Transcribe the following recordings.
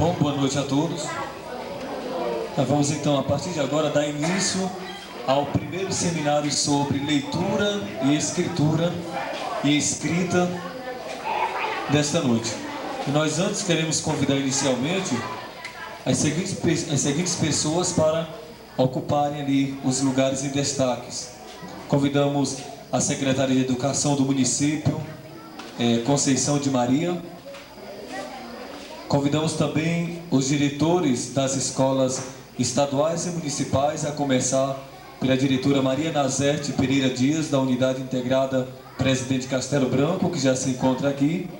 Bom, boa noite a todos. Nós vamos então, a partir de agora, dar início ao primeiro seminário sobre leitura e escritura e escrita desta noite. E nós antes queremos convidar inicialmente as seguintes pessoas para ocuparem ali os lugares em destaques. Convidamos a secretária de Educação do município, Conceição de Maria. Convidamos também os diretores das escolas estaduais e municipais, a começar pela diretora Maria Nazete Pereira Dias, da Unidade Integrada Presidente Castelo Branco, que já se encontra aqui.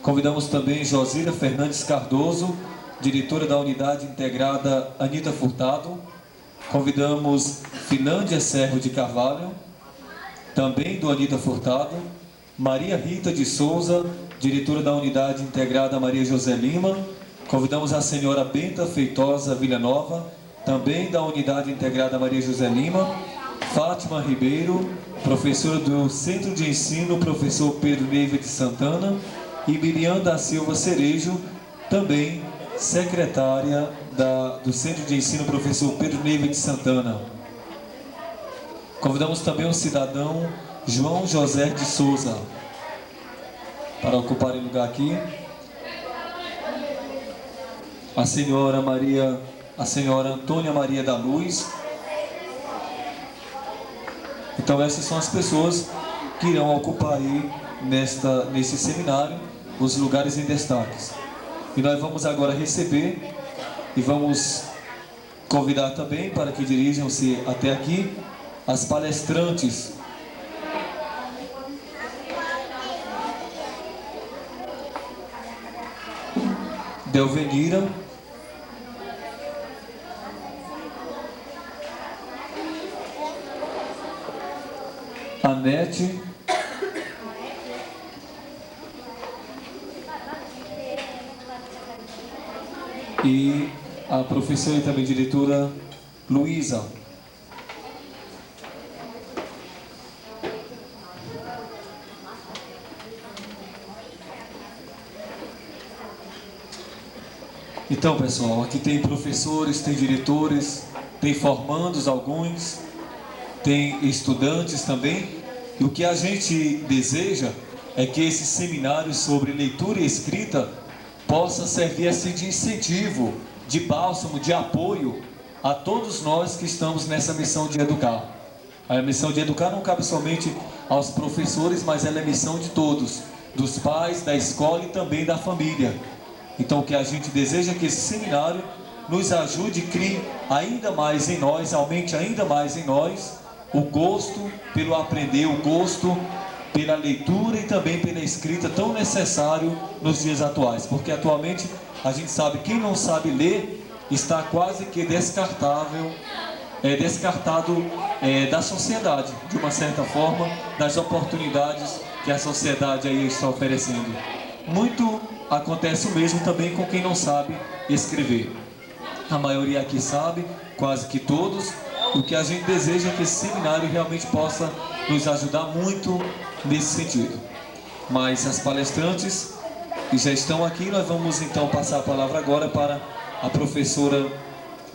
Convidamos também Josira Fernandes Cardoso, diretora da Unidade Integrada Anita Furtado. Convidamos Finlândia Serro de Carvalho, também do Anita Furtado. Maria Rita de Souza, diretora da Unidade Integrada Maria José Lima. Convidamos a senhora Benta Feitosa Villanova, também da Unidade Integrada Maria José Lima. Fátima Ribeiro, professora do Centro de Ensino, professor Pedro Neiva de Santana. E Miriam da Silva Cerejo, também secretária do Centro de Ensino, professor Pedro Neiva de Santana. Convidamos também o cidadão João José de Souza para ocuparem lugar aqui. A senhora Antônia Maria da Luz. Então essas são as pessoas que irão ocupar aí nesse seminário os lugares em destaques. E nós vamos agora receber e vamos convidar também para que dirijam-se até aqui as palestrantes Delvenira, Anete, e a professora e também diretora Luísa. Então, pessoal, aqui tem professores, tem diretores, tem formandos alguns, tem estudantes também. E o que a gente deseja é que esse seminário sobre leitura e escrita possa servir assim de incentivo, de bálsamo, de apoio a todos nós que estamos nessa missão de educar. A missão de educar não cabe somente aos professores, mas ela é missão de todos, dos pais, da escola e também da família. Então o que a gente deseja é que esse seminário nos ajude, crie ainda mais em nós, aumente ainda mais em nós o gosto pelo aprender, o gosto pela leitura e também pela escrita tão necessário nos dias atuais. Porque atualmente a gente sabe, quem não sabe ler está quase que descartado da sociedade, de uma certa forma, das oportunidades que a sociedade aí está oferecendo. Muito acontece o mesmo também com quem não sabe escrever. A maioria aqui sabe, quase que todos. O que a gente deseja é que esse seminário realmente possa nos ajudar muito nesse sentido. Mas as palestrantes que já estão aqui, nós vamos então passar a palavra agora para a professora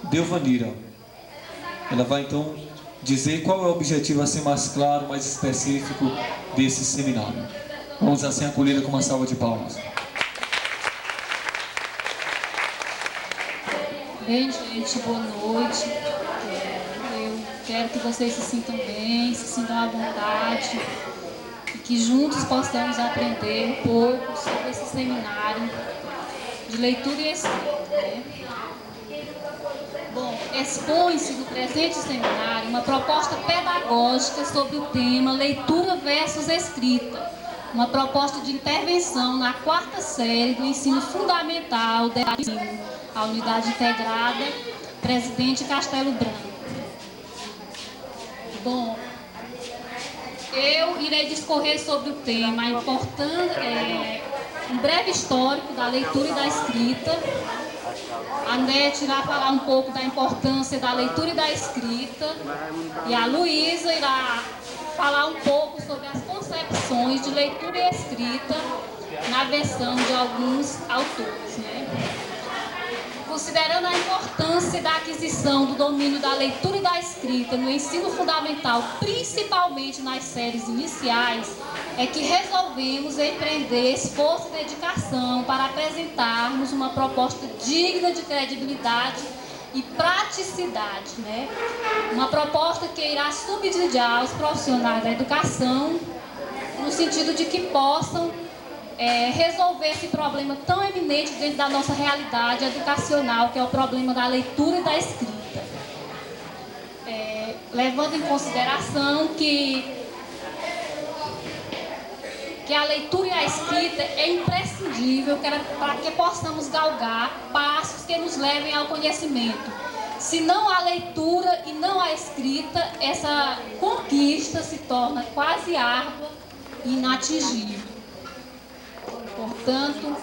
Delvanira. Ela vai então dizer qual é o objetivo assim mais claro, mais específico desse seminário. Vamos assim acolhê-la com uma salva de palmas. Bem, gente, boa noite. Eu quero que vocês se sintam bem, se sintam à vontade e que juntos possamos aprender um pouco sobre esse seminário de leitura e escrita, né? Bom, expõe-se no presente seminário uma proposta pedagógica sobre o tema leitura versus escrita, uma proposta de intervenção na 4ª série do ensino fundamental da a Unidade Integrada Presidente Castelo Branco. Bom, eu irei discorrer sobre o tema, um breve histórico da leitura e da escrita. A Nete irá falar um pouco da importância da leitura e da escrita. E a Luísa irá falar um pouco sobre as concepções de leitura e escrita na versão de alguns autores, né? considerando a importância da aquisição do domínio da leitura e da escrita no ensino fundamental, principalmente nas séries iniciais, é que resolvemos empreender esforço e dedicação para apresentarmos uma proposta digna de credibilidade e praticidade, né? Uma proposta que irá subsidiar os profissionais da educação no sentido de que possam resolver esse problema tão eminente dentro da nossa realidade educacional, que é o problema da leitura e da escrita. Levando em consideração que a leitura e a escrita é imprescindível para que possamos galgar passos que nos levem ao conhecimento. Se não há leitura e não há escrita, essa conquista se torna quase árdua e inatingível. Portanto,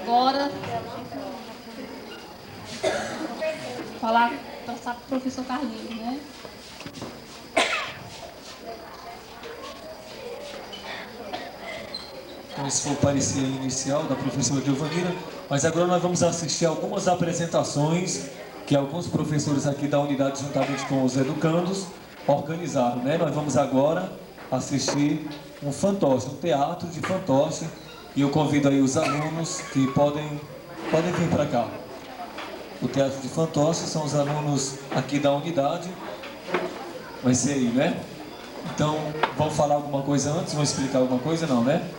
agora, passar para o professor Carlinhos, né? Então, esse foi o parecer inicial da professora Giovanira, mas agora nós vamos assistir algumas apresentações que alguns professores aqui da unidade, juntamente com os educandos, organizaram, né? Nós vamos agora assistir um fantoche, um teatro de fantoche, e eu convido aí os alunos que podem vir para cá. O teatro de fantoche são os alunos aqui da unidade, vai ser aí, né? Então, vão falar alguma coisa antes? Vão explicar alguma coisa? Não, né?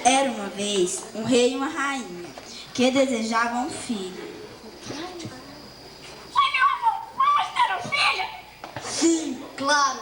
Era uma vez um rei e uma rainha que desejavam um filho. Oi, meu amor, vamos ter um filho? Sim, claro.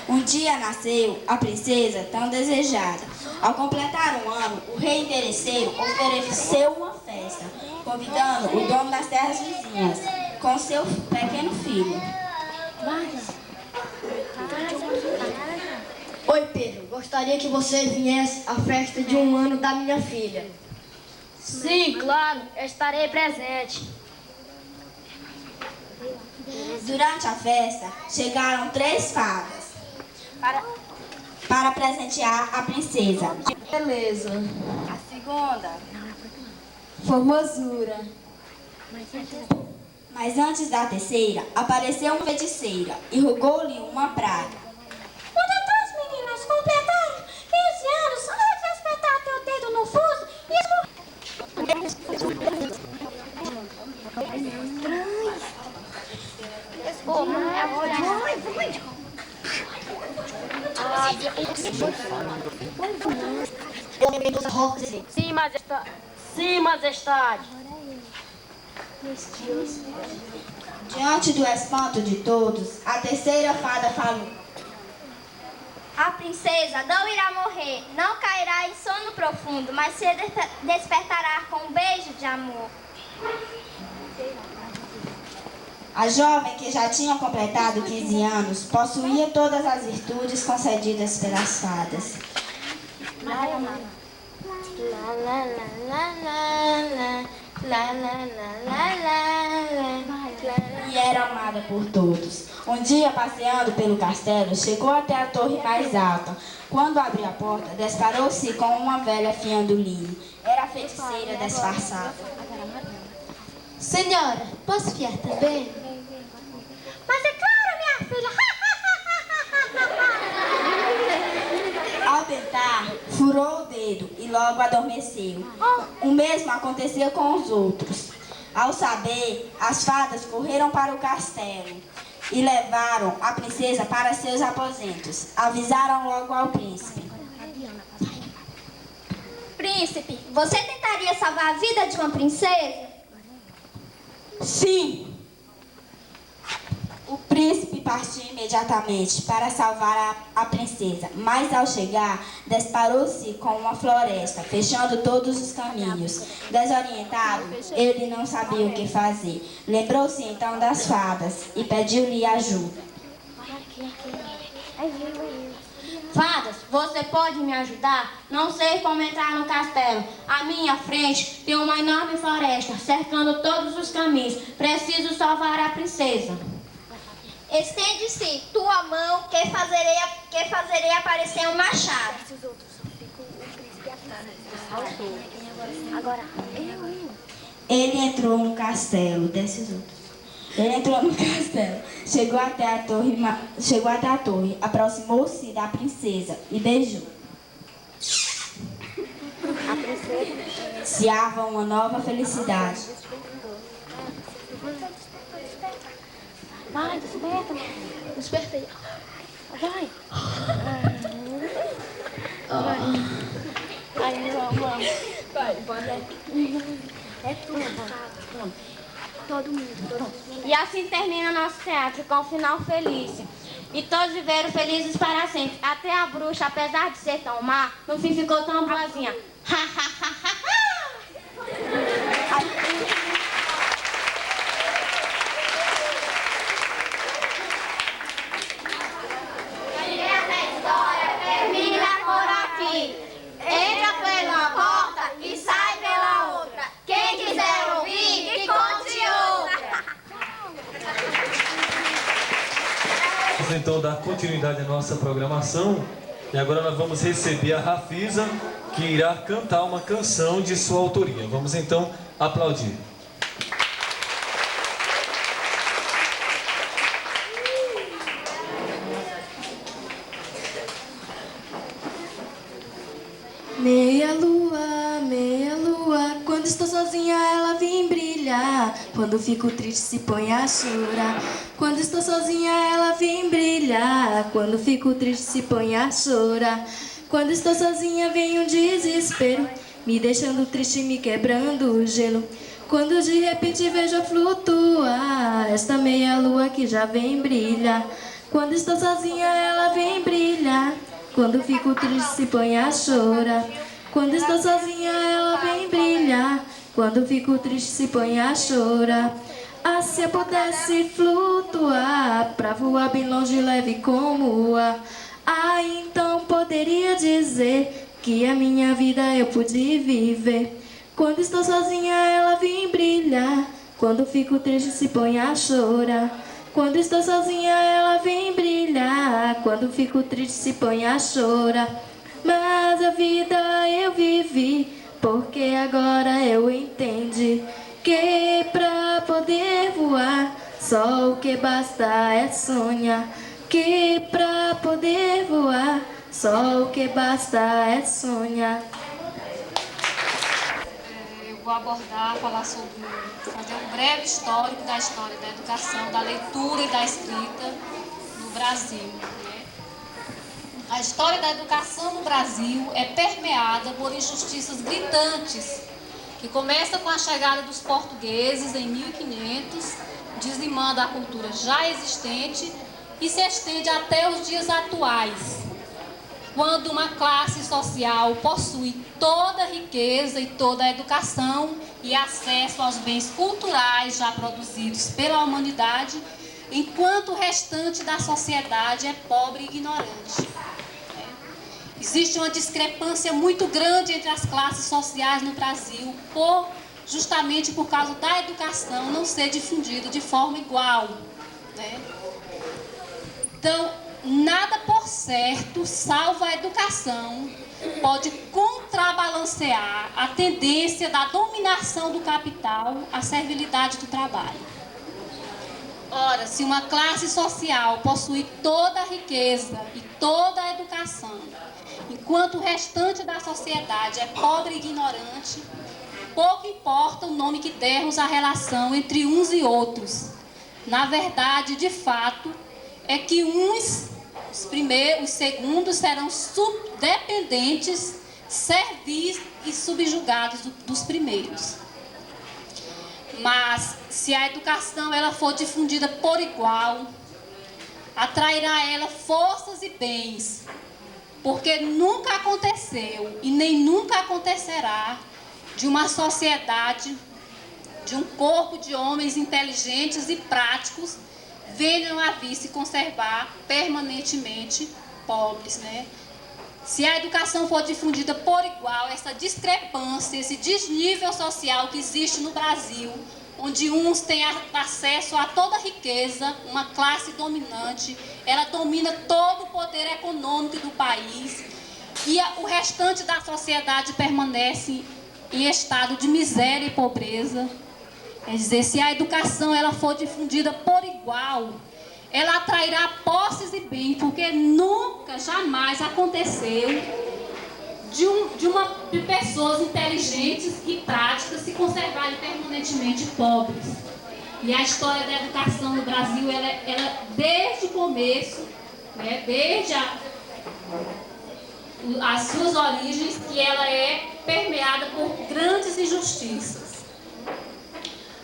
Um dia nasceu a princesa tão desejada. Ao completar um ano, o rei interesseiro ofereceu uma festa, convidando o dono das terras vizinhas com seu pequeno filho. Oi, Pedro. Gostaria que você viesse à festa de um ano da minha filha. Sim, claro, eu estarei presente. Durante a festa, chegaram 3 fadas para presentear a princesa. Beleza. A segunda. Formosura. Mas antes da terceira, apareceu uma feiticeira e rogou-lhe uma praga. Quando as 3 meninas completaram 15 anos, hora de espetar teu dedo no fuso e Sim, majestade. Diante do espanto de todos, a terceira fada falou. A princesa não irá morrer, não cairá em sono profundo, mas se despertará com um beijo de amor. A jovem, que já tinha completado 15 anos, possuía todas as virtudes concedidas pelas fadas. E era amada por todos. Um dia, passeando pelo castelo, chegou até a torre mais alta. Quando abriu a porta, deparou-se com uma velha fiando linho. Era a feiticeira disfarçada. Senhora, posso fiar também? Mas é claro, minha filha. Ao tentar, furou o dedo cedo e logo adormeceu. O mesmo aconteceu com os outros. Ao saber, as fadas correram para o castelo e levaram a princesa para seus aposentos. Avisaram logo ao príncipe. Príncipe, você tentaria salvar a vida de uma princesa? Sim! O príncipe partiu imediatamente para salvar a princesa, mas ao chegar, deparou-se com uma floresta, fechando todos os caminhos. Desorientado, ele não sabia o que fazer. Lembrou-se então das fadas e pediu-lhe ajuda. Fadas, você pode me ajudar? Não sei como entrar no castelo. À minha frente tem uma enorme floresta, cercando todos os caminhos. Preciso salvar a princesa. Estende-se tua mão que fazerei aparecer um machado. Ele entrou no castelo, Ele entrou no castelo, chegou até a torre, aproximou-se da princesa e beijou. Ansiava uma nova felicidade. Vai, desperta, mano. Desperta aí. Vai. Aí, vamos. Vai. É tudo. Todo mundo. E assim termina nosso teatro com um final feliz. E todos viveram felizes para sempre. Até a bruxa, apesar de ser tão má, no fim ficou tão boazinha. Termina por aqui. Entra pela porta e sai pela outra. Quem quiser ouvir, que conte outra. Vamos então dar continuidade à nossa programação. E agora nós vamos receber a Rafisa, que irá cantar uma canção de sua autoria. Vamos então aplaudir. Meia lua, quando estou sozinha ela vem brilhar. Quando fico triste se põe a chorar. Quando estou sozinha ela vem brilhar. Quando fico triste se põe a chorar. Quando estou sozinha vem um desespero, me deixando triste, me quebrando o gelo. Quando de repente vejo flutuar esta meia lua que já vem brilhar. Quando estou sozinha ela vem brilhar. Quando fico triste se põe a chorar. Quando estou sozinha ela vem brilhar. Quando fico triste se põe a chorar. Ah, se eu pudesse flutuar pra voar bem longe, leve como o ar. Ah, então poderia dizer que a minha vida eu pude viver. Quando estou sozinha ela vem brilhar. Quando fico triste se põe a chorar. Quando estou sozinha ela vem brilhar. Quando fico triste se põe a chorar. Mas a vida eu vivi, porque agora eu entendi que pra poder voar só o que basta é sonhar. Que pra poder voar só o que basta é sonhar. Eu vou abordar, fazer um breve histórico da história da educação, da leitura e da escrita no Brasil. Né? A história da educação no Brasil é permeada por injustiças gritantes, que começa com a chegada dos portugueses em 1500, dizimando a cultura já existente e se estende até os dias atuais, quando uma classe social possui toda a riqueza e toda a educação e acesso aos bens culturais já produzidos pela humanidade, enquanto o restante da sociedade é pobre e ignorante. Existe uma discrepância muito grande entre as classes sociais no Brasil, justamente por causa da educação não ser difundida de forma igual. Né? Então, nada por certo, salvo a educação, pode contrabalancear a tendência da dominação do capital à servilidade do trabalho. Ora, se uma classe social possui toda a riqueza e toda a educação, enquanto o restante da sociedade é pobre e ignorante, pouco importa o nome que dermos à relação entre uns e outros. Na verdade, de fato, é que os segundos serão dependentes, servis e subjugados dos primeiros. Mas, se a educação ela for difundida por igual, atrairá ela forças e bens, porque nunca aconteceu e nem nunca acontecerá de uma sociedade, de um corpo de homens inteligentes e práticos venham a vir se conservar permanentemente pobres, né? Se a educação for difundida por igual, essa discrepância, esse desnível social que existe no Brasil, onde uns têm acesso a toda a riqueza, uma classe dominante, ela domina todo o poder econômico do país, e o restante da sociedade permanece em estado de miséria e pobreza. Quer dizer, se a educação ela for difundida por igual, ela atrairá posses e bens, porque nunca, jamais aconteceu de pessoas inteligentes e práticas se conservarem permanentemente pobres. E a história da educação no Brasil, ela desde o começo, né, desde as suas origens, que ela é permeada por grandes injustiças.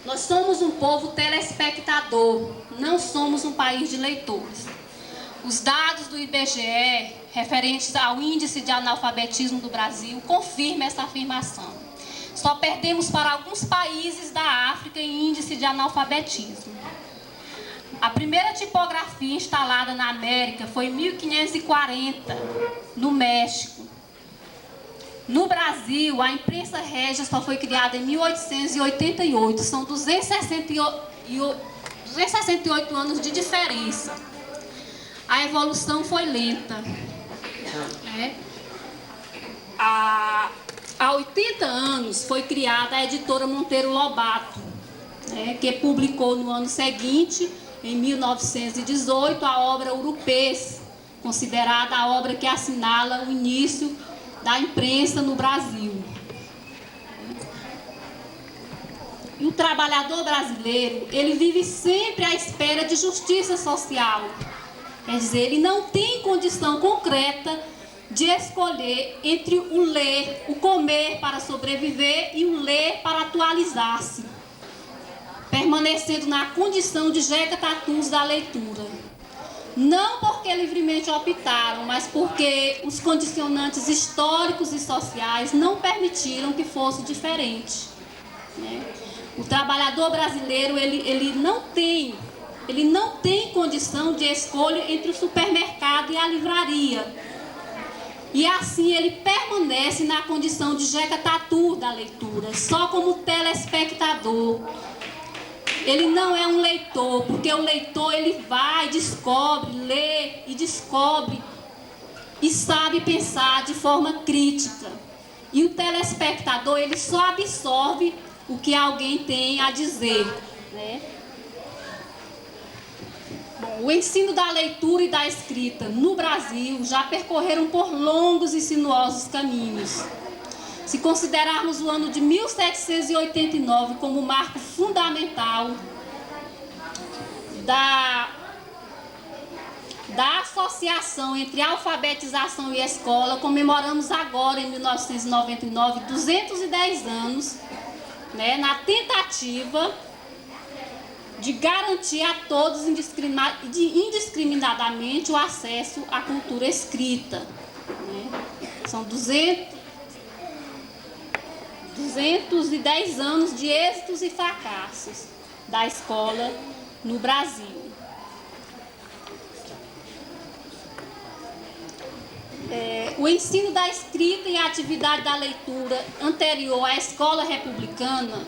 Nós somos um povo telespectador, não somos um país de leitores. Os dados do IBGE, referentes ao índice de analfabetismo do Brasil, confirmam essa afirmação. Só perdemos para alguns países da África em índice de analfabetismo. A primeira tipografia instalada na América foi em 1540, no México. No Brasil, a imprensa régia só foi criada em 1888. São 268 anos de diferença. A evolução foi lenta. Há 80 anos foi criada a editora Monteiro Lobato, que publicou no ano seguinte, em 1918, a obra Urupês, considerada a obra que assinala o início da imprensa no Brasil. E o trabalhador brasileiro, ele vive sempre à espera de justiça social. Quer dizer, ele não tem condição concreta de escolher entre o ler, o comer para sobreviver e o ler para atualizar-se, permanecendo na condição de jega-tatus da leitura. Não porque livremente optaram, mas porque os condicionantes históricos e sociais não permitiram que fosse diferente, né? O trabalhador brasileiro, ele não tem condição de escolha entre o supermercado e a livraria. E assim ele permanece na condição de jega-tatu da leitura, só como telespectador. Ele não é um leitor, porque o leitor ele vai, descobre, lê e descobre e sabe pensar de forma crítica. E o telespectador ele só absorve o que alguém tem a dizer, né? Bom, o ensino da leitura e da escrita no Brasil já percorreram por longos e sinuosos caminhos. Se considerarmos o ano de 1789 como marco fundamental da associação entre alfabetização e escola, comemoramos agora, em 1999, 210 anos, né, na tentativa de garantir a todos indiscriminadamente o acesso à cultura escrita, né? São 210 anos de êxitos e fracassos da escola no Brasil. O ensino da escrita e a atividade da leitura anterior à escola republicana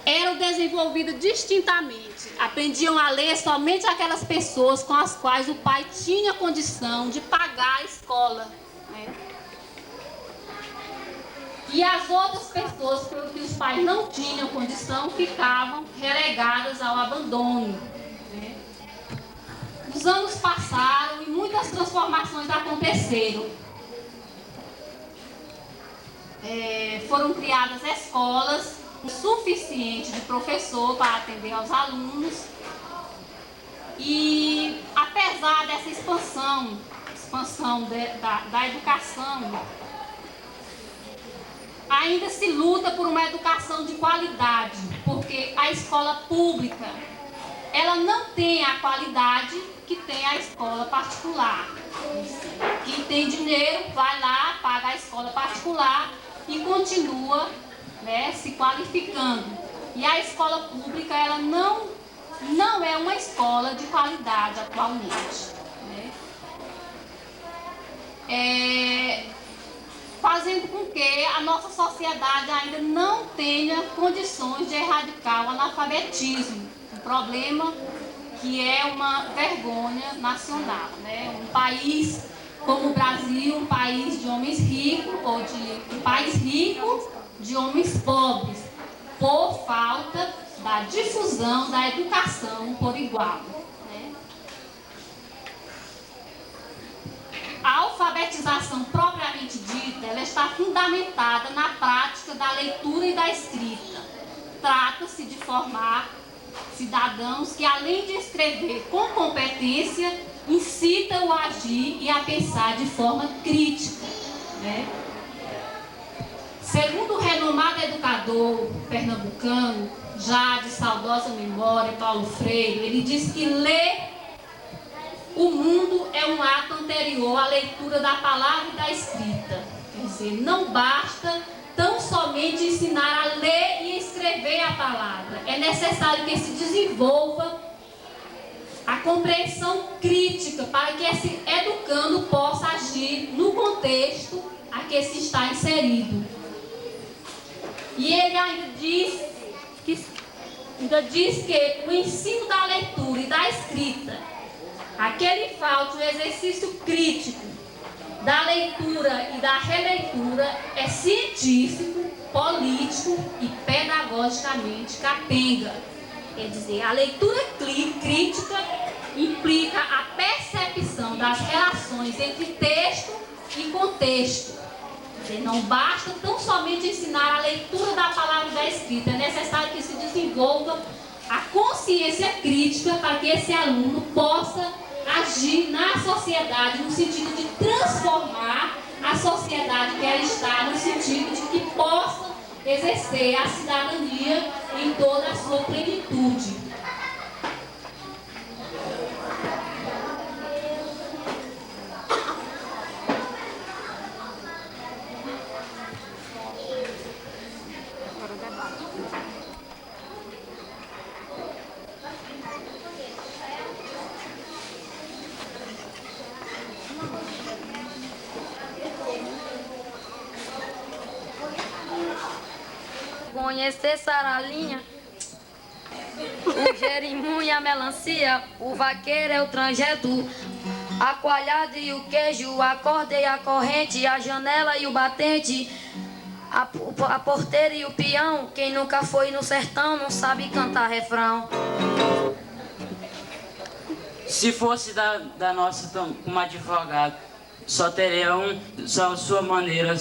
era desenvolvida distintamente. Aprendiam a ler somente aquelas pessoas com as quais o pai tinha condição de pagar a escola, né? E as outras pessoas, porque os pais não tinham condição, ficavam relegadas ao abandono. Né? Os anos passaram e muitas transformações aconteceram. Foram criadas escolas suficientes de professor para atender aos alunos. E apesar dessa expansão da educação, ainda se luta por uma educação de qualidade, porque a escola pública, ela não tem a qualidade que tem a escola particular. Quem tem dinheiro vai lá, paga a escola particular e continua, né, se qualificando. E a escola pública, ela não é uma escola de qualidade atualmente. Né? Fazendo com que a nossa sociedade ainda não tenha condições de erradicar o analfabetismo, um problema que é uma vergonha nacional. Né? Um país como o Brasil, um país de homens ricos, ou um país rico de homens pobres, por falta da difusão da educação por igual. Né? A alfabetização propriamente dita, ela está fundamentada na prática da leitura e da escrita. Trata-se de formar cidadãos que, além de escrever com competência, incitam a agir e a pensar de forma crítica. Né? Segundo o renomado educador pernambucano, já de saudosa memória, Paulo Freire, ele diz que ler o mundo é um ato anterior à leitura da palavra e da escrita. Quer dizer, não basta tão somente ensinar a ler e escrever a palavra. É necessário que se desenvolva a compreensão crítica para que esse educando possa agir no contexto a que se está inserido. E ele ainda diz que o ensino da leitura e da escrita, aquele falta o exercício crítico da leitura e da releitura, é científico, político e pedagogicamente capenga. Quer dizer, a leitura crítica implica a percepção das relações entre texto e contexto. Quer dizer, não basta tão somente ensinar a leitura da palavra e da escrita, é necessário que se desenvolva a consciência crítica para que esse aluno possa agir na sociedade no sentido de transformar a sociedade que ela está, no sentido de que possa exercer a cidadania em toda a sua plenitude. Conhecer saralinha, o jerimum e a melancia, o vaqueiro é o tranjeto, a coalhada e o queijo, a corda e a corrente, a janela e o batente, a porteira e o peão. Quem nunca foi no sertão não sabe cantar refrão. Se fosse da nossa como advogado, só teria só sua maneira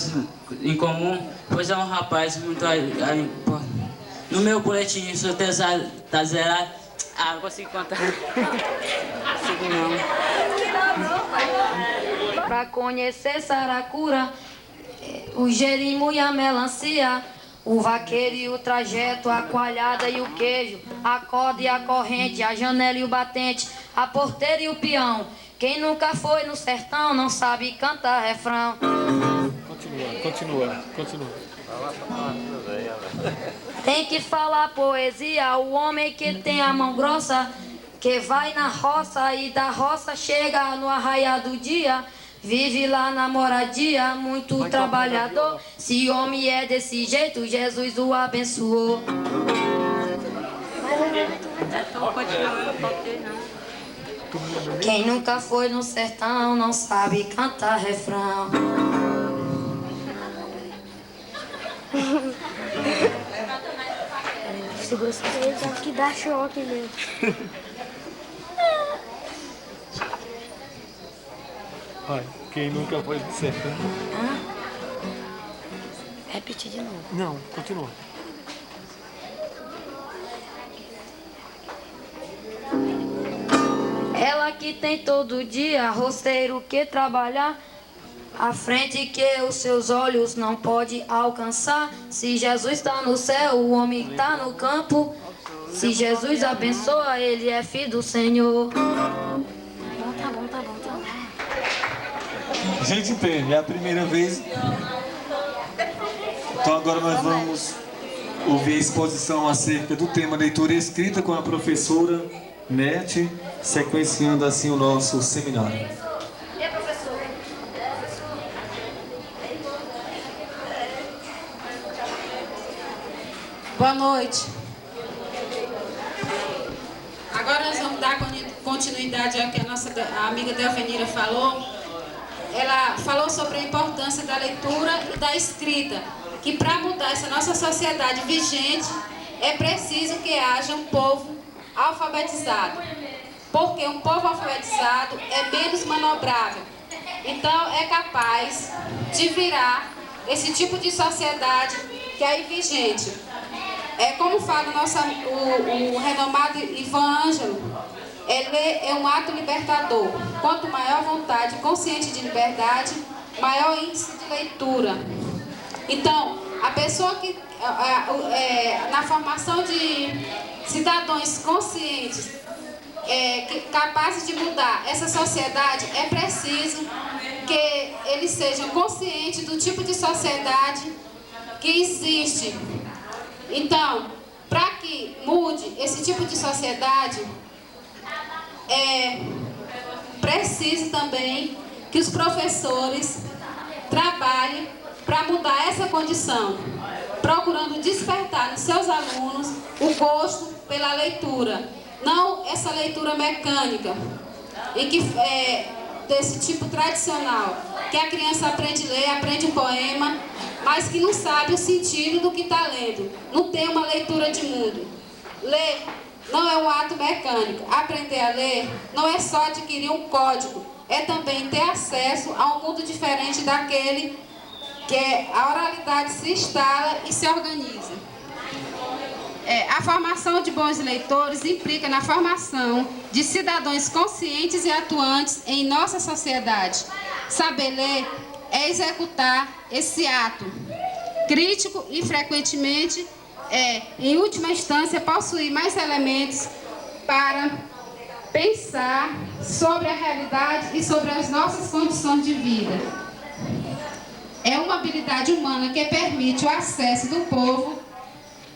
em comum, pois é um rapaz muito... No meu boletim isso tá zerado. Ah, não consigo contar. Consigo não. Pra conhecer saracura, o jerimum e a melancia, o vaqueiro e o trajeto, a coalhada e o queijo, a corda e a corrente, a janela e o batente, a porteira e o peão. Quem nunca foi no sertão não sabe cantar refrão. Continua. Tem que falar poesia, o homem que tem a mão grossa, que vai na roça e da roça chega no arraiar do dia. Vive lá na moradia, muito trabalhador. Se homem é desse jeito, Jesus o abençoou. Quem nunca foi no sertão não sabe cantar refrão. Se gostei, tem que dar choque mesmo. Olha, quem nunca foi de certo? Repetir de novo. Não, continua. Ela que tem todo dia rosteiro que trabalhar, à frente que os seus olhos não podem alcançar. Se Jesus está no céu, o homem está no campo. Se Jesus abençoa, ele é filho do Senhor. Tá bom. Gente, é a primeira vez. Então agora nós vamos ouvir a exposição acerca do tema leitura escrita com a professora Nete, sequenciando assim o nosso seminário. Boa noite. Agora nós vamos dar continuidade ao que a nossa amiga Delvenira falou. Ela falou sobre a importância da leitura e da escrita, que para mudar essa nossa sociedade vigente é preciso que haja um povo alfabetizado, porque um povo alfabetizado é menos manobrável, então é capaz de virar esse tipo de sociedade que é vigente. Como fala o renomado Ivan Ângelo, ler é um ato libertador. Quanto maior vontade consciente de liberdade, maior índice de leitura. Então, a pessoa que, na formação de cidadãos conscientes, capazes de mudar essa sociedade, é preciso que eles sejam conscientes do tipo de sociedade que existe. Então, para que mude esse tipo de sociedade, é preciso também que os professores trabalhem para mudar essa condição, procurando despertar nos seus alunos o gosto pela leitura, não essa leitura mecânica, e que desse tipo tradicional, que a criança aprende a ler, aprende um poema, mas que não sabe o sentido do que está lendo, não tem uma leitura de mundo. Ler não é um ato mecânico. Aprender a ler não é só adquirir um código, é também ter acesso a um mundo diferente daquele que a oralidade se instala e se organiza. A formação de bons leitores implica na formação de cidadãos conscientes e atuantes em nossa sociedade. Saber ler é executar esse ato crítico e, frequentemente, em última instância, possuir mais elementos para pensar sobre a realidade e sobre as nossas condições de vida. É uma habilidade humana que permite o acesso do povo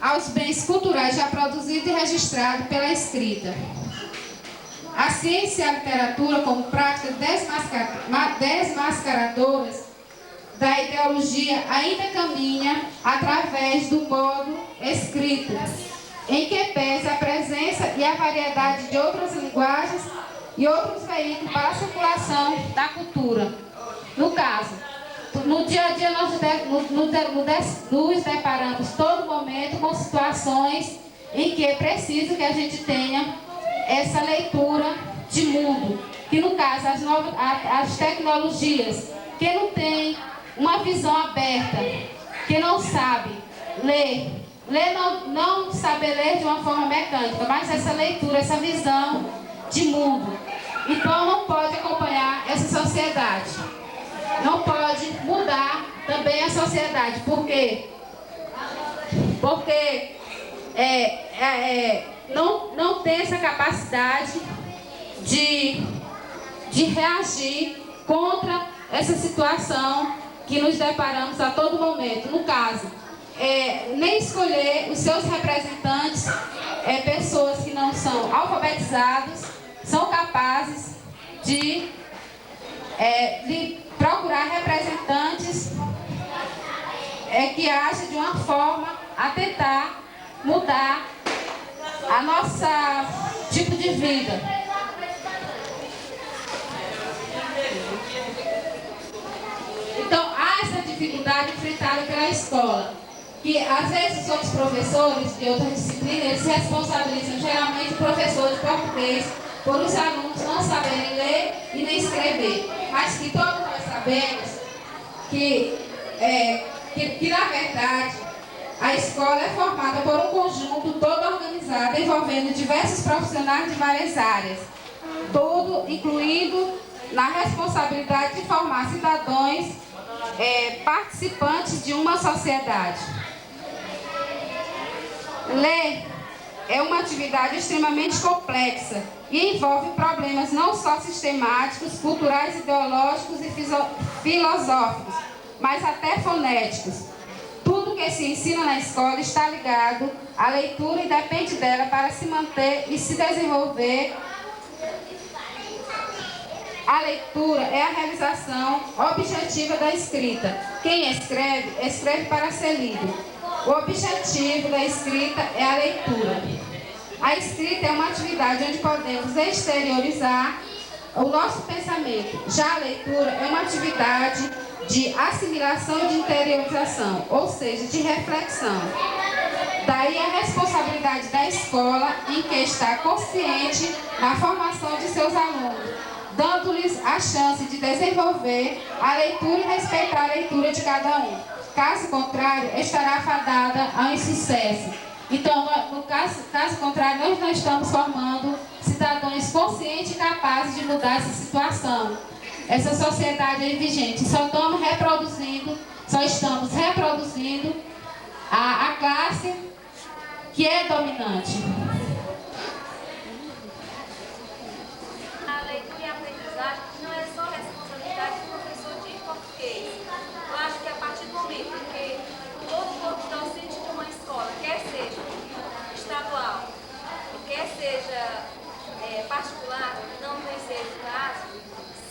aos bens culturais já produzidos e registrados pela escrita. A ciência e a literatura, como práticas desmascaradoras da ideologia, ainda caminha através do modo escrito, em que pesa a presença e a variedade de outras linguagens e outros veículos para a circulação da cultura. No caso, no dia a dia nós nos deparamos todo momento com situações em que é preciso que a gente tenha essa leitura de mundo, que no caso as tecnologias, que não tem uma visão aberta, que não sabe ler não saber ler de uma forma mecânica, mas essa leitura, essa visão de mundo. Então não pode acompanhar essa sociedade, não pode mudar também a sociedade. Por quê? Porque não tem essa capacidade de reagir contra essa situação que nos deparamos a todo momento. No caso, nem escolher os seus representantes, pessoas que não são alfabetizadas, são capazes de procurar representantes que agem de uma forma a tentar mudar a nossa tipo de vida. Então, há essa dificuldade enfrentada pela escola. que às vezes os outros professores de outras disciplinas, eles se responsabilizam, geralmente o professor de português, por os alunos não saberem ler e nem escrever. Mas que todos nós sabemos que na verdade, a escola é formada por um conjunto todo organizado, envolvendo diversos profissionais de várias áreas, tudo incluindo na responsabilidade de formar cidadãos participantes de uma sociedade. Ler é uma atividade extremamente complexa e envolve problemas não só sistemáticos, culturais, ideológicos e filosóficos, mas até fonéticos. Tudo que se ensina na escola está ligado à leitura e depende dela para se manter e se desenvolver. A leitura é a realização objetiva da escrita. Quem escreve, escreve para ser lido. O objetivo da escrita é a leitura. A escrita é uma atividade onde podemos exteriorizar o nosso pensamento. Já a leitura é uma atividade de assimilação e de interiorização, ou seja, de reflexão. Daí a responsabilidade da escola em que está consciente na formação de seus alunos, dando-lhes a chance de desenvolver a leitura e respeitar a leitura de cada um. Caso contrário, estará fadada ao insucesso. Então, no caso contrário, nós não estamos formando cidadãos conscientes e capazes de mudar essa situação. Essa sociedade aí vigente, só estamos reproduzindo a classe que é dominante. A leitura e a aprendizagem não é só responsabilidade do professor de português. Eu acho que a partir do momento que todo corpo docente de uma escola, quer seja estadual, quer seja particular, não tem sido o caso,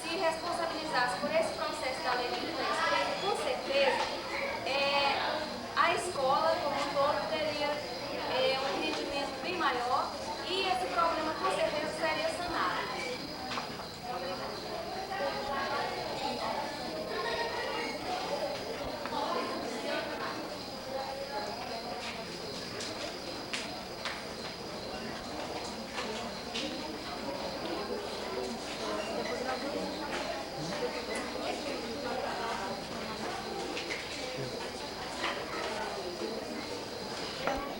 se responsabilizasse por esse processo da leitura e da escrita, com certeza, a escola como um todo teria um rendimento bem maior e esse problema com certeza seria sanado.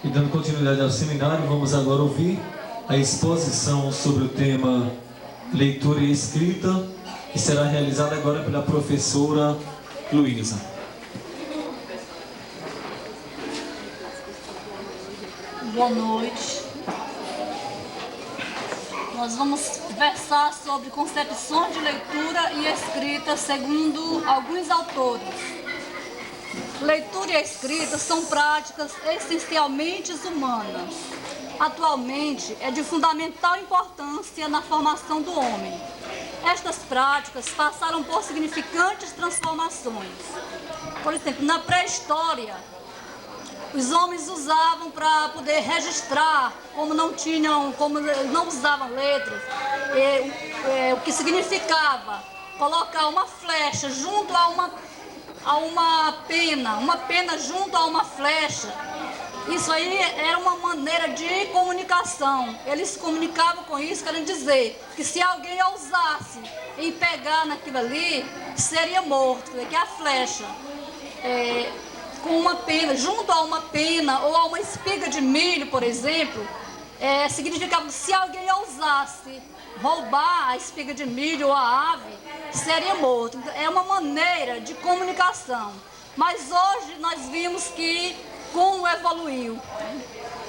E dando continuidade ao seminário, vamos agora ouvir a exposição sobre o tema Leitura e Escrita, que será realizada agora pela professora Luísa. Boa noite. Nós vamos conversar sobre concepções de leitura e escrita segundo alguns autores. Leitura e escrita são práticas essencialmente humanas. Atualmente, é de fundamental importância na formação do homem. Estas práticas passaram por significantes transformações. Por exemplo, na pré-história, os homens usavam para poder registrar, como não usavam letras, o que significava colocar uma flecha junto a uma pena junto a uma flecha. Isso aí era uma maneira de comunicação. Eles se comunicavam com isso, querendo dizer que se alguém ousasse em pegar naquilo ali, seria morto, que a flecha com uma pena, junto a uma pena ou a uma espiga de milho, por exemplo, significava que se alguém ousasse roubar a espiga de milho ou a ave, seria morto. É uma maneira de comunicação. Mas hoje nós vimos que como evoluiu.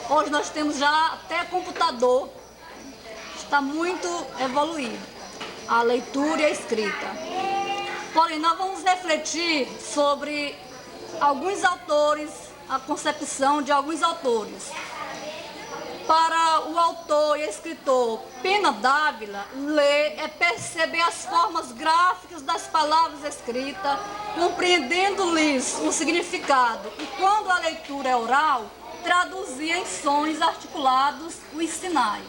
Hoje nós temos já até computador. Está muito evoluído a leitura e a escrita. Porém, nós vamos refletir sobre alguns autores, a concepção de alguns autores. Para o autor e escritor Pena d'Ávila, ler é perceber as formas gráficas das palavras escritas, compreendendo-lhes o significado, e quando a leitura é oral, traduzir em sons articulados os sinais.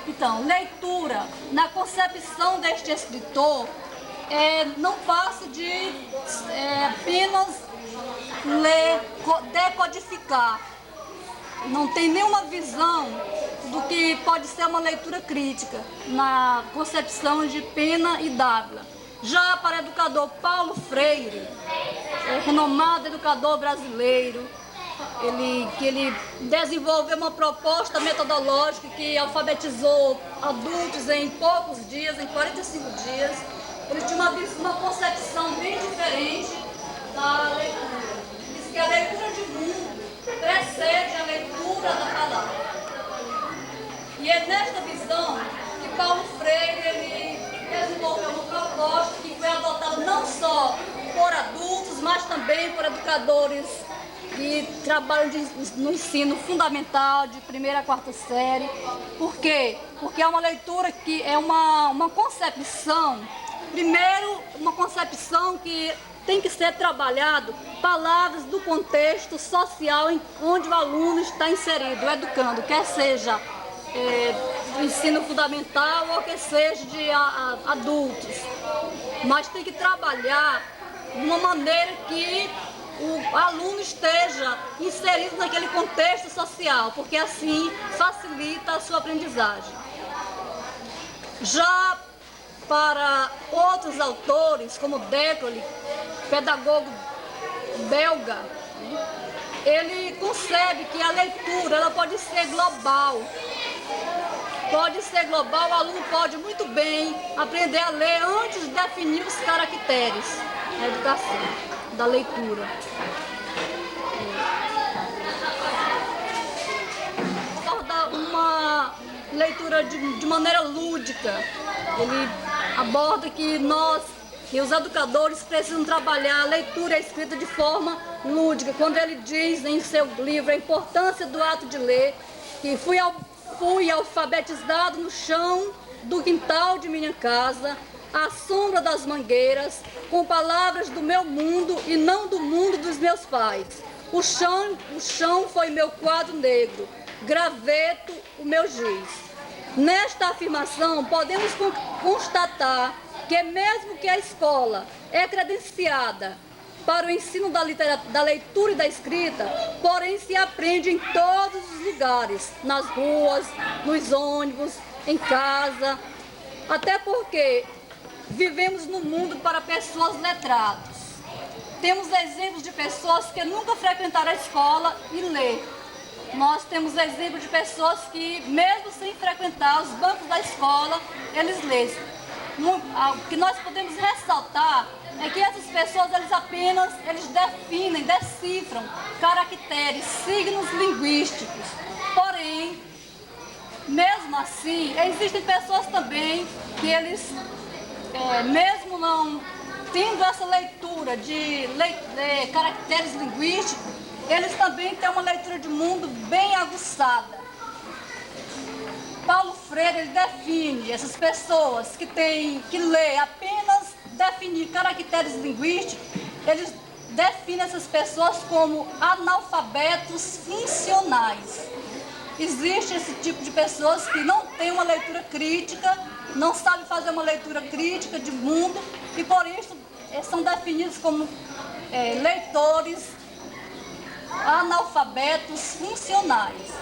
Então, leitura, na concepção deste escritor, não passa de apenas ler, decodificar. Não tem nenhuma visão do que pode ser uma leitura crítica na concepção de Pena e Dávila. Já para o educador Paulo Freire, renomado educador brasileiro, ele desenvolveu uma proposta metodológica que alfabetizou adultos em poucos dias, em 45 dias. Ele tinha uma concepção bem diferente da leitura. Diz que a leitura de mundo precede a leitura da palavra. E é nesta visão que Paulo Freire ele desenvolveu uma proposta que foi adotada não só por adultos, mas também por educadores que trabalham no ensino fundamental, de 1ª a 4ª série. Por quê? Porque é uma leitura que é uma concepção, primeiro, uma concepção que tem que ser trabalhado palavras do contexto social onde o aluno está inserido, o educando, quer seja do ensino fundamental ou que seja de adultos. Mas tem que trabalhar de uma maneira que o aluno esteja inserido naquele contexto social, porque assim facilita a sua aprendizagem. Já para outros autores, como Decolle, pedagogo belga, ele concebe que a leitura ela pode ser global. Pode ser global, o aluno pode muito bem aprender a ler antes de definir os caracteres na educação da leitura. Abordar uma leitura de maneira lúdica. Ele aborda que os educadores precisam trabalhar a leitura e a escrita de forma lúdica. Quando ele diz em seu livro a importância do ato de ler, que fui alfabetizado no chão do quintal de minha casa, à sombra das mangueiras, com palavras do meu mundo e não do mundo dos meus pais. O chão foi meu quadro negro, graveto o meu giz. Nesta afirmação, podemos constatar que mesmo que a escola é credenciada para o ensino da leitura e da escrita, porém se aprende em todos os lugares, nas ruas, nos ônibus, em casa, até porque vivemos num mundo para pessoas letradas. Temos exemplos de pessoas que nunca frequentaram a escola e lê. Nós temos exemplos de pessoas que, mesmo sem frequentar os bancos da escola, eles lêem. O que nós podemos ressaltar é que essas pessoas eles definem, decifram caracteres, signos linguísticos. Porém, mesmo assim, existem pessoas também que eles, mesmo não tendo essa leitura de caracteres linguísticos, eles também têm uma leitura de mundo bem aguçada. Paulo Freire ele define essas pessoas que lê apenas definir caracteres linguísticos, eles definem essas pessoas como analfabetos funcionais. Existe esse tipo de pessoas que não têm uma leitura crítica, não sabem fazer uma leitura crítica de mundo e por isso são definidos como leitores analfabetos funcionais.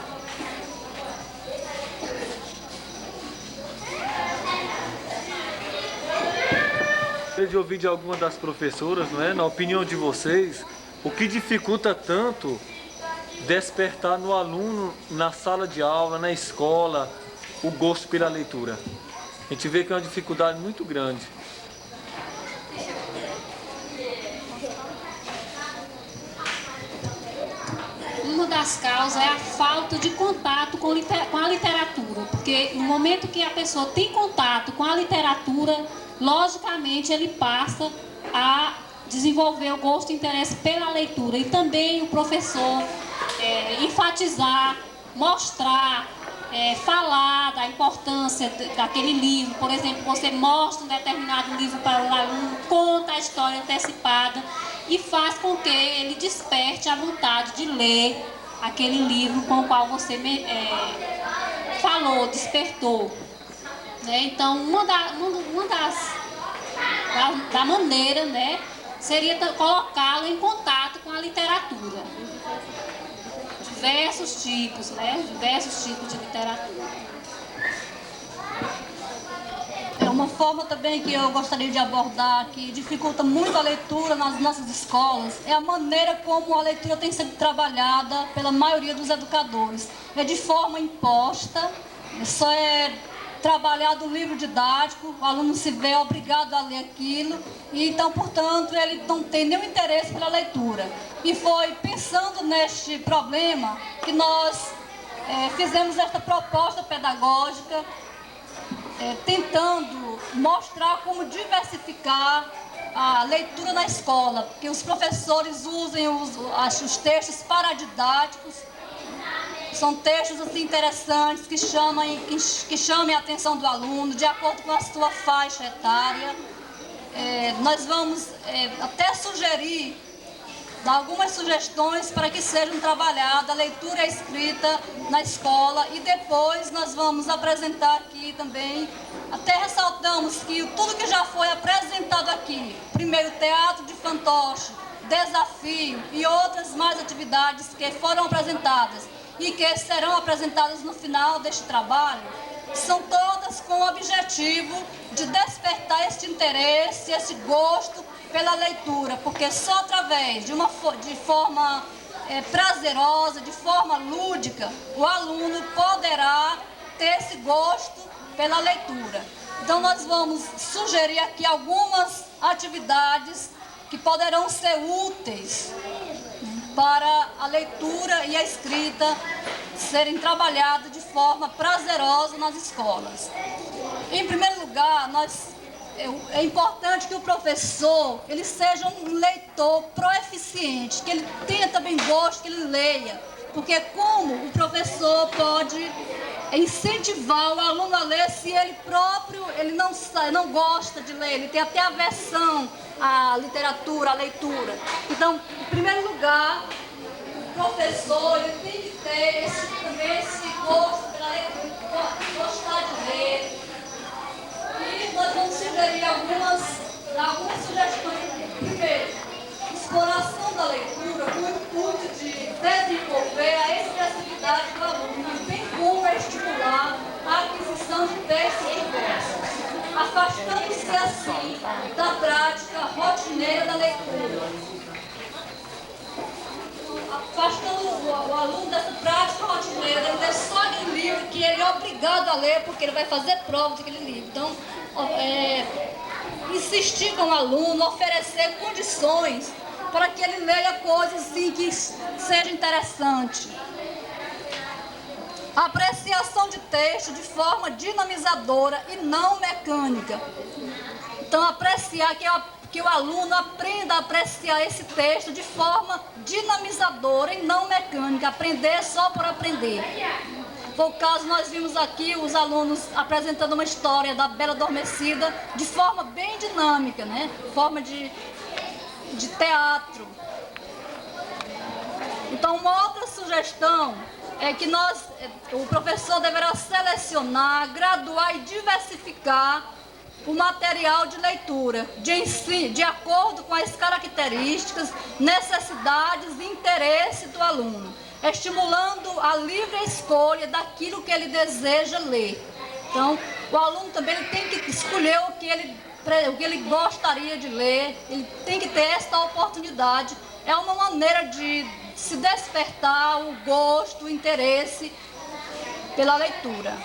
Gostaria de ouvir de alguma das professoras, não é? Na opinião de vocês, o que dificulta tanto despertar no aluno, na sala de aula, na escola, o gosto pela leitura? A gente vê que é uma dificuldade muito grande. Uma das causas é a falta de contato com a literatura, porque no momento que a pessoa tem contato com a literatura, logicamente ele passa a desenvolver o gosto e interesse pela leitura. E também o professor enfatizar, mostrar, falar da importância daquele livro. Por exemplo, você mostra um determinado livro para o aluno, conta a história antecipada e faz com que ele desperte a vontade de ler aquele livro com o qual você falou, despertou. Então, uma das da maneira, né, seria colocá-lo em contato com a literatura. Diversos tipos, né, diversos tipos de literatura. É uma forma também que eu gostaria de abordar, que dificulta muito a leitura nas nossas escolas, é a maneira como a leitura tem sido trabalhada pela maioria dos educadores. É de forma imposta, só é trabalhado o livro didático, o aluno se vê obrigado a ler aquilo, e então, portanto, ele não tem nenhum interesse pela leitura. E foi pensando neste problema que nós fizemos esta proposta pedagógica, tentando mostrar como diversificar a leitura na escola, que os professores usem os textos paradidáticos. São textos assim, interessantes que chamem a atenção do aluno de acordo com a sua faixa etária. Nós vamos até sugerir, dar algumas sugestões para que sejam trabalhadas a leitura e a escrita na escola, e depois nós vamos apresentar aqui também, até ressaltamos que tudo que já foi apresentado aqui, primeiro teatro de fantoche, desafio e outras mais atividades que foram apresentadas e que serão apresentadas no final deste trabalho, são todas com o objetivo de despertar este interesse, esse gosto pela leitura, porque só através de forma prazerosa, de forma lúdica, o aluno poderá ter esse gosto pela leitura. Então nós vamos sugerir aqui algumas atividades que poderão ser úteis para a leitura e a escrita serem trabalhadas de forma prazerosa nas escolas. Em primeiro lugar, é importante que o professor ele seja um leitor proeficiente, que ele tenha também gosto, que ele leia, porque como o professor pode incentivar o aluno a ler se ele próprio não gosta de ler, ele tem até aversão à literatura, à leitura. Então, em primeiro lugar, o professor ele tem que ter esse gosto pela leitura, gostar de ler. E nós vamos sugerir algumas sugestões. Primeiro, exploração da leitura com o intuito de desenvolver a expressividade do aluno, bem como estimular a aquisição de textos diversos, afastando-se assim da prática rotineira da leitura. Afastando o aluno dessa prática rotineira, ele ler só aquele livro que ele é obrigado a ler, porque ele vai fazer prova daquele livro. Então, insistir com o aluno, oferecer condições para que ele leia coisas assim que seja interessante. Apreciação de texto de forma dinamizadora e não mecânica. Então, apreciar que o aluno aprenda a apreciar esse texto de forma dinamizadora e não mecânica, aprender só por aprender. Por caso, nós vimos aqui os alunos apresentando uma história da Bela Adormecida de forma bem dinâmica, né? Forma de teatro. Então, uma outra sugestão é que o professor deverá selecionar, graduar e diversificar o material de leitura, de acordo com as características, necessidades e interesse do aluno, estimulando a livre escolha daquilo que ele deseja ler. Então, o aluno também tem que escolher o que ele gostaria de ler, ele tem que ter esta oportunidade. É uma maneira de se despertar o gosto, o interesse pela leitura.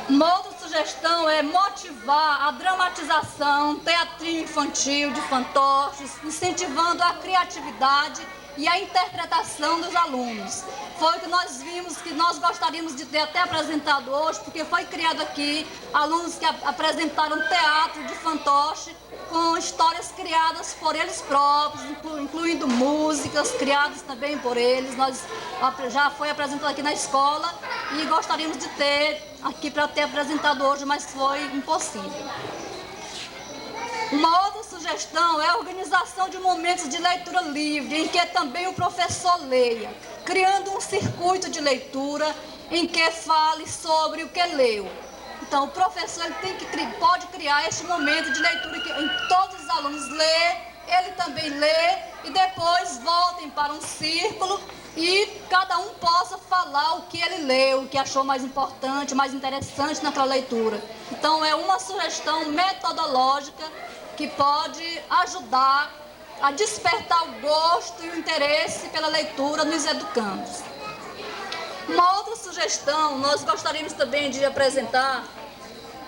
Uma outra sugestão é motivar a dramatização, teatrinho infantil de fantoches, incentivando a criatividade e a interpretação dos alunos. Foi o que nós vimos, que nós gostaríamos de ter até apresentado hoje, porque foi criado aqui alunos que apresentaram teatro de fantoche com histórias criadas por eles próprios, incluindo músicas criadas também por eles. Já foi apresentado aqui na escola e gostaríamos de ter aqui para ter apresentado hoje, mas foi impossível. Uma outra sugestão é a organização de momentos de leitura livre, em que também o professor leia, criando um circuito de leitura em que fale sobre o que leu. Então, o professor pode criar este momento de leitura que todos os alunos lê, ele também lê, e depois voltem para um círculo e cada um possa falar o que ele leu, o que achou mais importante, mais interessante naquela leitura. Então, é uma sugestão metodológica que pode ajudar a despertar o gosto e o interesse pela leitura nos educandos. Uma outra sugestão, nós gostaríamos também de apresentar,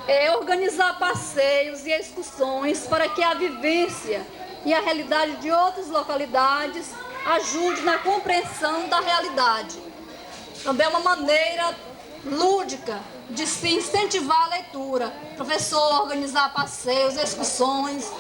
é organizar passeios e excursões para que a vivência e a realidade de outras localidades ajude na compreensão da realidade. Também é uma maneira lúdica de se incentivar a leitura. O professor organizar passeios, excursões,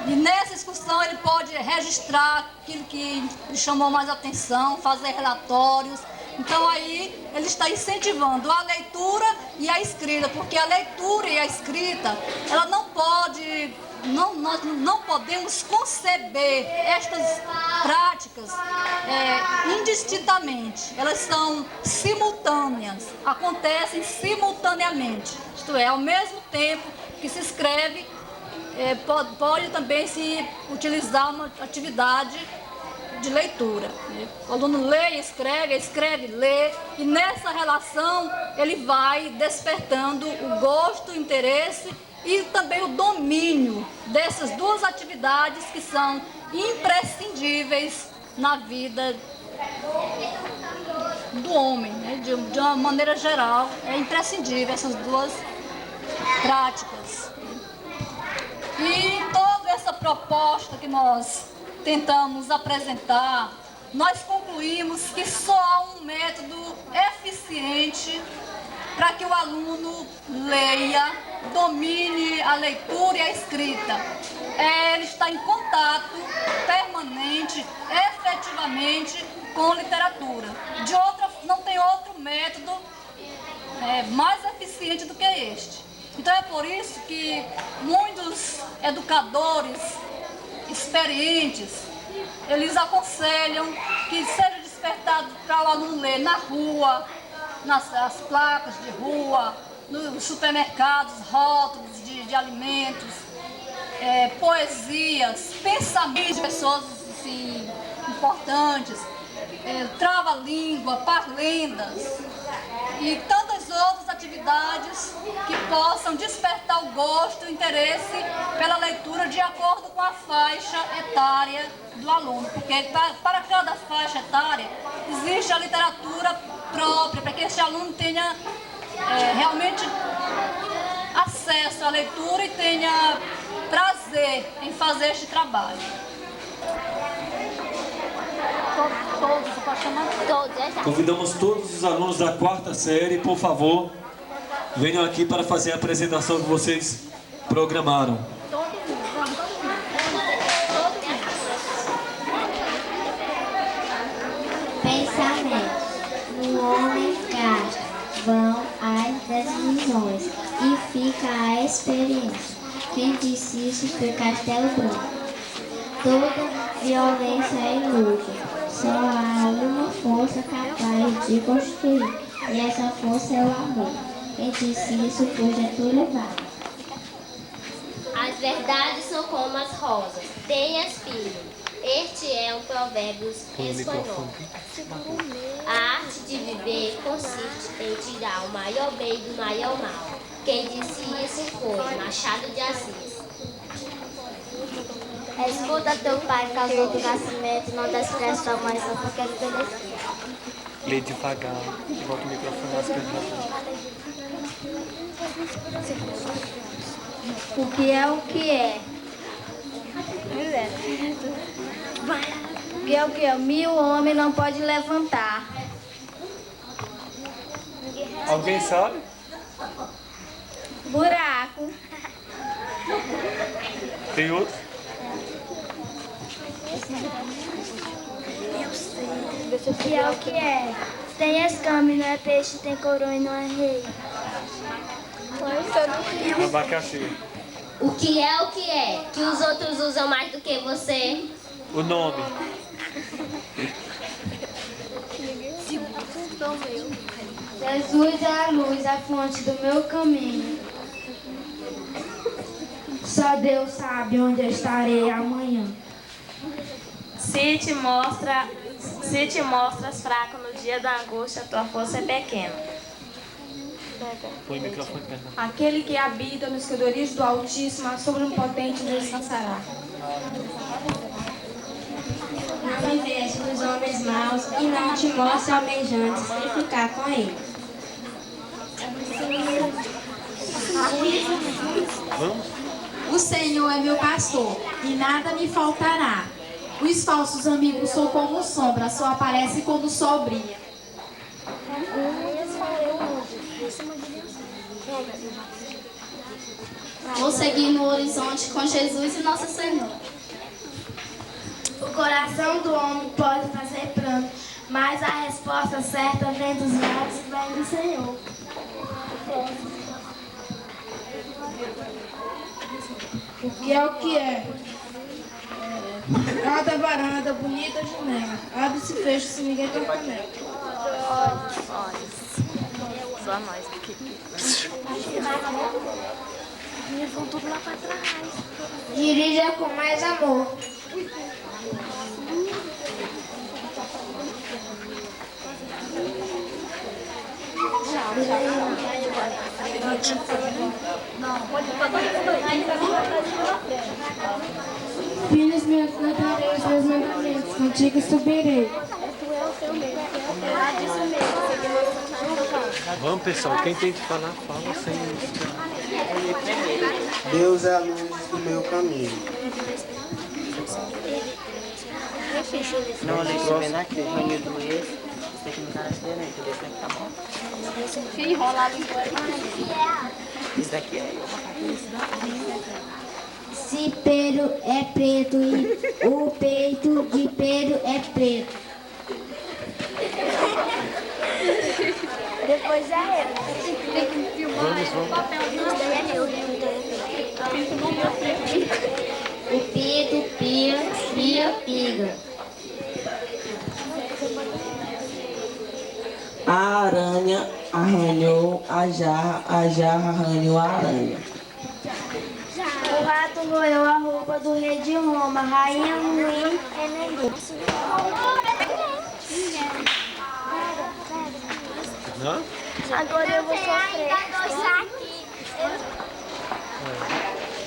e nessa excursão ele pode registrar aquilo que lhe chamou mais atenção, fazer relatórios. Então aí ele está incentivando a leitura e a escrita, porque a leitura e a escrita, ela não pode, nós não podemos conceber estas práticas indistintamente. Elas são simultâneas, acontecem simultaneamente. Isto é, ao mesmo tempo que se escreve, pode também se utilizar uma atividade de leitura. O aluno lê e escreve, lê, e nessa relação ele vai despertando o gosto, o interesse e também o domínio dessas duas atividades que são imprescindíveis na vida do homem, né? De uma maneira geral, é imprescindível essas duas práticas. E toda essa proposta que nós tentamos apresentar, nós concluímos que só há um método eficiente para que o aluno leia, domine a leitura e a escrita. Ele está em contato permanente, efetivamente, com literatura. Não tem outro método mais eficiente do que este. Então é por isso que muitos educadores experientes, eles aconselham que seja despertado para o aluno ler na rua, nas placas de rua, nos supermercados, rótulos de alimentos, poesias, pensamentos de pessoas assim, importantes, trava-língua, parlendas e tantas outras atividades que possam despertar o gosto e o interesse pela leitura de acordo com a faixa etária do aluno, porque para cada faixa etária existe a literatura própria, para que esse aluno tenha realmente acesso à leitura e tenha prazer em fazer este trabalho. Convidamos todos os alunos da quarta série, por favor, venham aqui para fazer a apresentação que vocês programaram. Pensamentos. No homem cai, vão as decisões e fica a experiência. Quem disse isso foi Castelo Branco. Toda violência é inútil. Só há uma força capaz de construir, e essa força é o amor. Quem disse isso foi Getúlio Vargas. As verdades são como as rosas, têm espinho. Este é um provérbio espanhol. A arte de viver consiste em tirar o maior bem do maior mal. Quem disse isso foi Machado de Assis. Escuta teu pai, causou do nascimento, não despreze tua mãe, só porque ele merecia. Lê devagar, bota o microfone mais perto da boca. O que é o que é? O que é o que é? 1000 homens não pode levantar. Alguém sabe? Buraco. Tem outro? O que é o que é? Tem escama e não é peixe, tem coroa e não é rei. Abacaxi. O que é? Que os outros usam mais do que você? O nome. Jesus é a luz, a fonte do meu caminho. Só Deus sabe onde eu estarei amanhã. Se te mostras fraco no dia da angústia, tua força é pequena. Põe o microfone perto. Aquele que habita no esconderijo do Altíssimo, a sombra potente descansará. Não investe nos homens maus e não te mostre almejantes sem ficar com eles. Vamos? O Senhor é meu pastor e nada me faltará. Os falsos amigos são como sombra, só aparece quando o sol brilha. Vou seguir no horizonte com Jesus e Nosso Senhor. O coração do homem pode fazer pranto, mas a resposta certa vem dos lábios e vem do Senhor. O que é o que é? Cada varanda, bonita janela. Abre-se e fecha se ninguém toca nela. Só nós aqui. Eles vão tudo lá pra trás. Dirija com mais amor. Filhos meus, cantarei os meus mandamentos, contigo subirei. Vamos, pessoal. Quem tem de falar, fala sem... Deus é a luz do meu caminho. Não, olha isso bem aqui. Reunido esse aqui não tá diferente. Esse daqui tá bom. Se enrolar ali. Esse daqui é eu. Se Pedro é preto e o peito de Pedro é preto. Depois é ele. Tem que filmar o papelzinho. O Pedro pia, piga. A aranha arranhou a jarra arranhou a aranha. O rato roeu a roupa do rei de Roma, rainha ruim renegou. Não? Agora eu vou sofrer.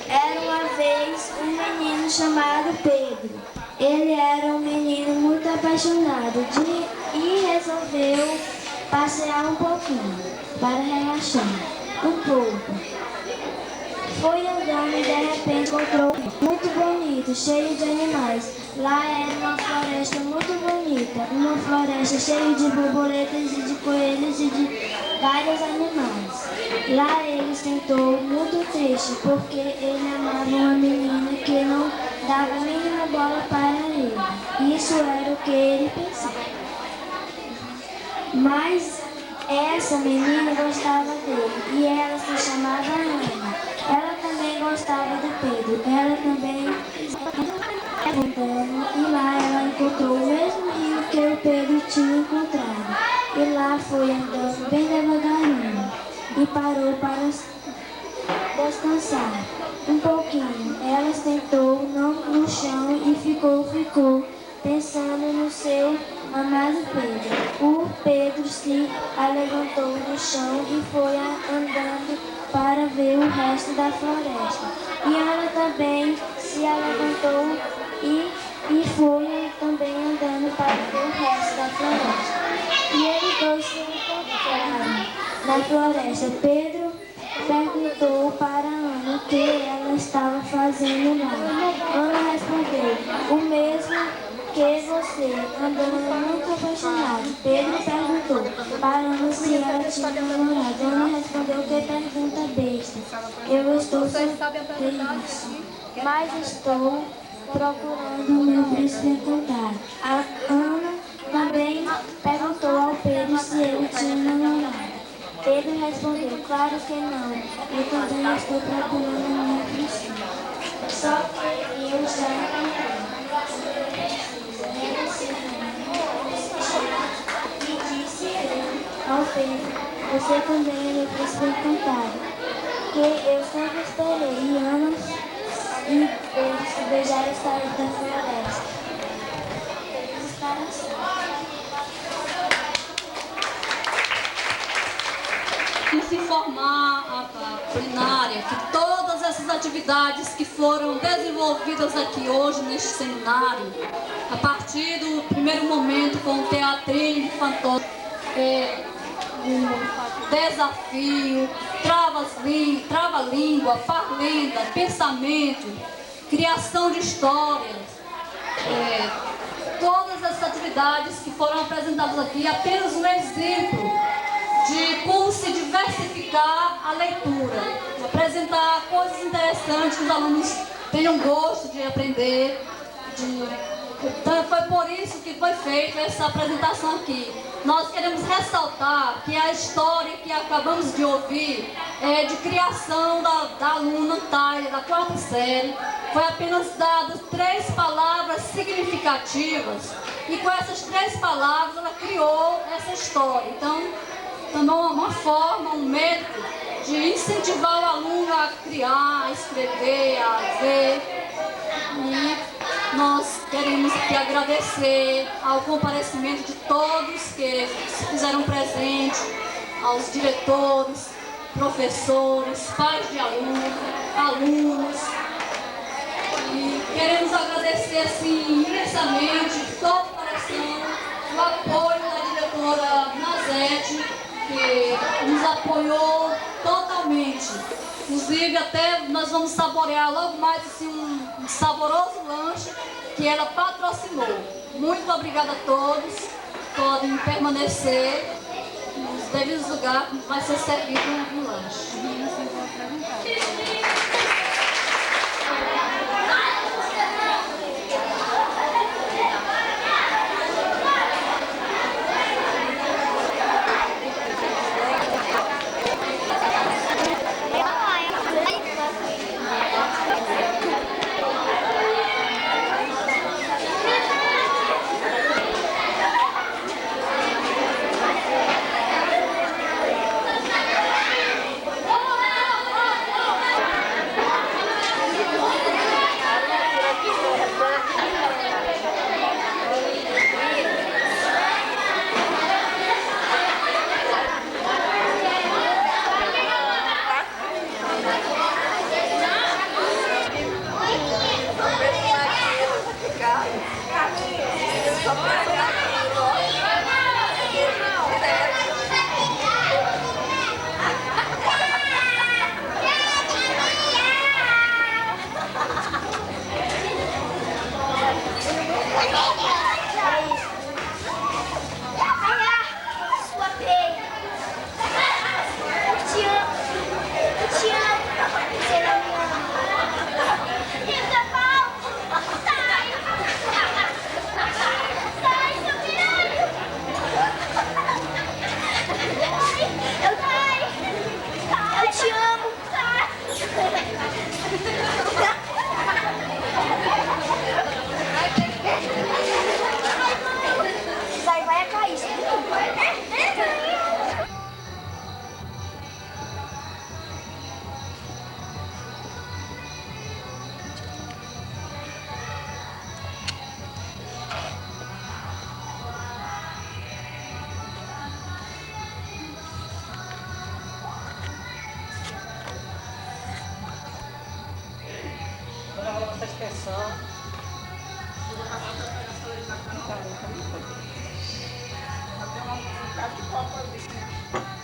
Era uma vez um menino chamado Pedro. Ele era um menino muito apaixonado e resolveu passear um pouquinho para relaxar um pouco. Foi andando e de repente encontrou muito bonito, cheio de animais. Lá era uma floresta muito bonita, uma floresta cheia de borboletas e de coelhos e de vários animais. Lá ele sentou muito triste porque ele amava uma menina que não dava a mínima bola para ele. Isso era o que ele pensava. Mas essa menina gostava dele e ela se chamava Ana. Ela também gostava do Pedro. Ela também andando e lá ela encontrou o mesmo rio que o Pedro tinha encontrado. E lá foi andando bem devagarinho e parou para descansar um pouquinho. Ela sentou no chão e ficou pensando no seu amado Pedro. O Pedro se levantou do chão e foi andando para ver o resto da floresta. E ela também se levantou e foi também andando para ver o resto da floresta. E eles dois se encontraram na floresta. Pedro perguntou para Ana o que ela estava fazendo lá. Ana respondeu: o mesmo que você, andando muito apaixonado. Pedro perguntou para Ana se ela tinha namorado. Ana respondeu: que pergunta besta. Eu estou solteira, mas estou procurando o meu príncipe encantado. A Ana também perguntou ao Pedro se ele tinha namorado. Pedro respondeu: claro que não. Eu também estou procurando o meu príncipe. Só que eu já encontrei. E disse ao Pedro: você também é meu príncipe encantado, que eu sempre esperei anos e beijar as flores da floresta. Feliz estar assim. Quis informar a plenária que todas essas atividades que foram desenvolvidas aqui hoje neste seminário, a partir do primeiro momento com o teatrinho infantil, desafio, trava-língua, parlenda, pensamento, criação de histórias, todas essas atividades que foram apresentadas aqui, apenas um exemplo de como se diversificar a leitura, apresentar coisas interessantes que os alunos tenham gosto de aprender. Então foi por isso que foi feita essa apresentação aqui. Nós queremos ressaltar que a história que acabamos de ouvir é de criação da aluna Thalia, da 4ª série. Foi apenas dadas 3 palavras significativas e com essas 3 palavras ela criou essa história. Então, também uma forma, um método de incentivar o aluno a criar, a escrever, a ver. E nós queremos aqui agradecer ao comparecimento de todos que se fizeram presente, aos diretores, professores, pais de alunos. E queremos agradecer assim, imensamente, de todo o coração, o apoio da diretora Nazete, que nos apoiou totalmente. Inclusive, até nós vamos saborear logo mais assim, um saboroso lanche que ela patrocinou. Muito obrigada a todos. Podem permanecer nos devidos lugares, vai ser servido um lanche. Até uma vontade de copa ali.